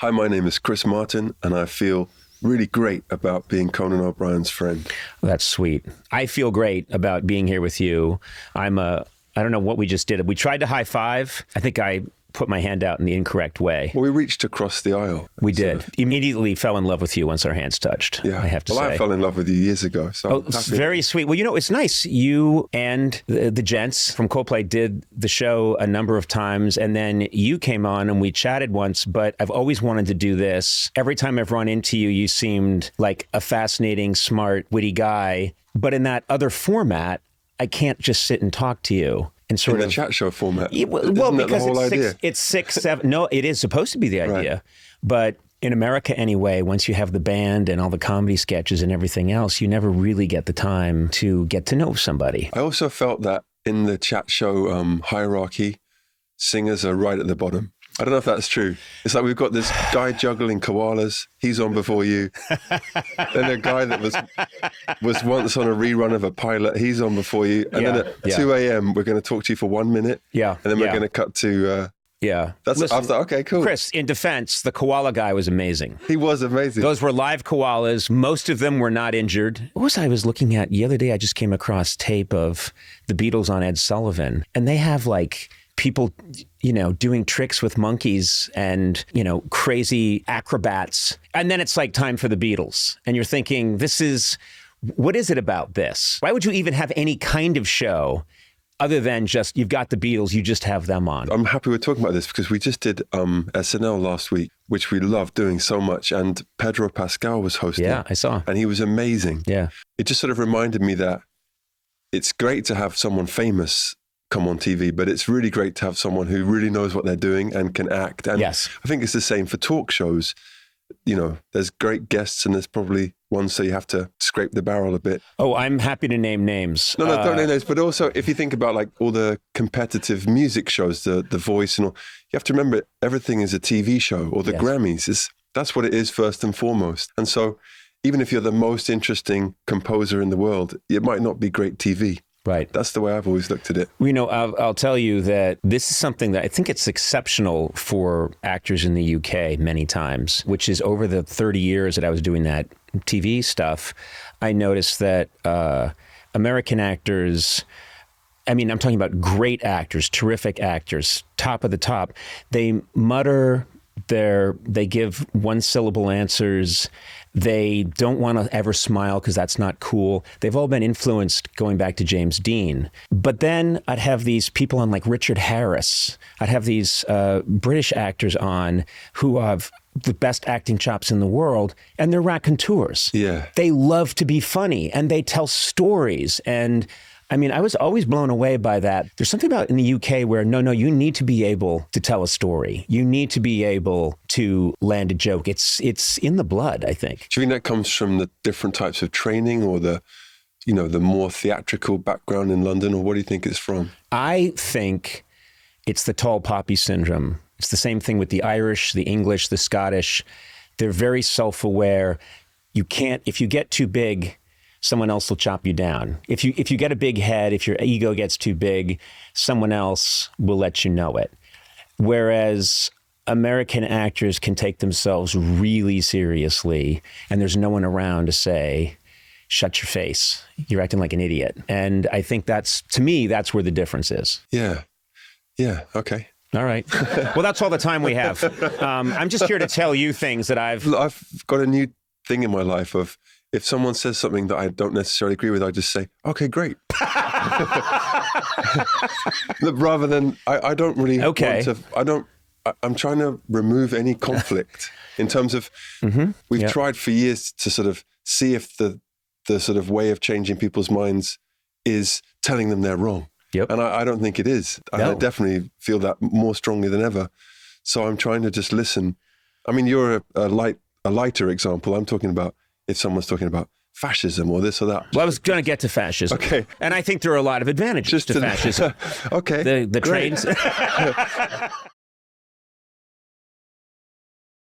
Hi, my name is Chris Martin, and I feel really great about being Conan O'Brien's friend. That's sweet. I feel great about being here with you. I don't know what we just did. We tried to high five. I think I put my hand out in the incorrect way. Well, we reached across the aisle. We did. Immediately fell in love with you once our hands touched, I have to say. I fell in love with you years ago. So it's very sweet. Well, it's nice. You and the gents from Coldplay did the show a number of times, and then you came on and we chatted once, but I've always wanted to do this. Every time I've run into you, you seemed like a fascinating, smart, witty guy. But in that other format, I can't just sit and talk to you. And sort in the chat show format. Well, because it's 6, 7. No, it is supposed to be the idea. Right. But in America anyway, once you have the band and all the comedy sketches and everything else, you never really get the time to get to know somebody. I also felt that in the chat show hierarchy, singers are right at the bottom. I don't know if that's true. It's like we've got this guy juggling koalas. He's on before you. Then a guy that was once on a rerun of a pilot. He's on before you. And then at 2 a.m., we're going to talk to you for 1 minute. Yeah. And then we're going to cut to... Listen, I was like, okay, cool. Chris, in defense, the koala guy was amazing. He was amazing. Those were live koalas. Most of them were not injured. What was I was looking at the other day? I just came across tape of the Beatles on Ed Sullivan. And they have like... people, doing tricks with monkeys and, crazy acrobats. And then it's like time for the Beatles. And you're thinking, what is it about this? Why would you even have any kind of show other than just, you've got the Beatles, you just have them on? I'm happy we're talking about this because we just did SNL last week, which we loved doing so much. And Pedro Pascal was hosting. Yeah, I saw. And he was amazing. Yeah. It just sort of reminded me that it's great to have someone famous come on TV, but it's really great to have someone who really knows what they're doing and can act. And yes. I think it's the same for talk shows. There's great guests and there's probably ones so you have to scrape the barrel a bit. Oh, I'm happy to name names. No, don't name names. But also, if you think about like all the competitive music shows, the Voice and all, you have to remember everything is a TV show, or the Grammys. That's what it is first and foremost. And so even if you're the most interesting composer in the world, it might not be great TV. Right. That's the way I've always looked at it. I'll tell you that this is something that I think it's exceptional for actors in the UK many times, which is over the 30 years that I was doing that TV stuff, I noticed that American actors, I'm talking about great actors, terrific actors, top of the top, they mutter, they give one-syllable answers. They don't want to ever smile because that's not cool. They've all been influenced going back to James Dean. But then I'd have these people on like Richard Harris. I'd have these British actors on who have the best acting chops in the world, and they're raconteurs. Yeah. They love to be funny, and they tell stories. And I was always blown away by that. There's something about in the UK where, no, you need to be able to tell a story. You need to be able to land a joke. It's in the blood, I think. Do you think that comes from the different types of training or the more theatrical background in London, or what do you think it's from? I think it's the tall poppy syndrome. It's the same thing with the Irish, the English, the Scottish. They're very self-aware. If you get too big, someone else will chop you down. If you get a big head, if your ego gets too big, someone else will let you know it. Whereas American actors can take themselves really seriously, and there's no one around to say, shut your face, you're acting like an idiot. And I think that's where the difference is. Yeah, okay. All right. Well, that's all the time we have. I'm just here to tell you things that I've got a new thing in my life of, if someone says something that I don't necessarily agree with, I just say, okay, great. Rather than, I don't really want to, I'm trying to remove any conflict in terms of, we've tried for years to sort of see if the sort of way of changing people's minds is telling them they're wrong. Yep. And I don't think it is. No. I definitely feel that more strongly than ever. So I'm trying to just listen. You're a lighter example. I'm talking about if someone's talking about fascism or this or that. Well, I was going to get to fascism. Okay. And I think there are a lot of advantages to fascism. Okay. The trains.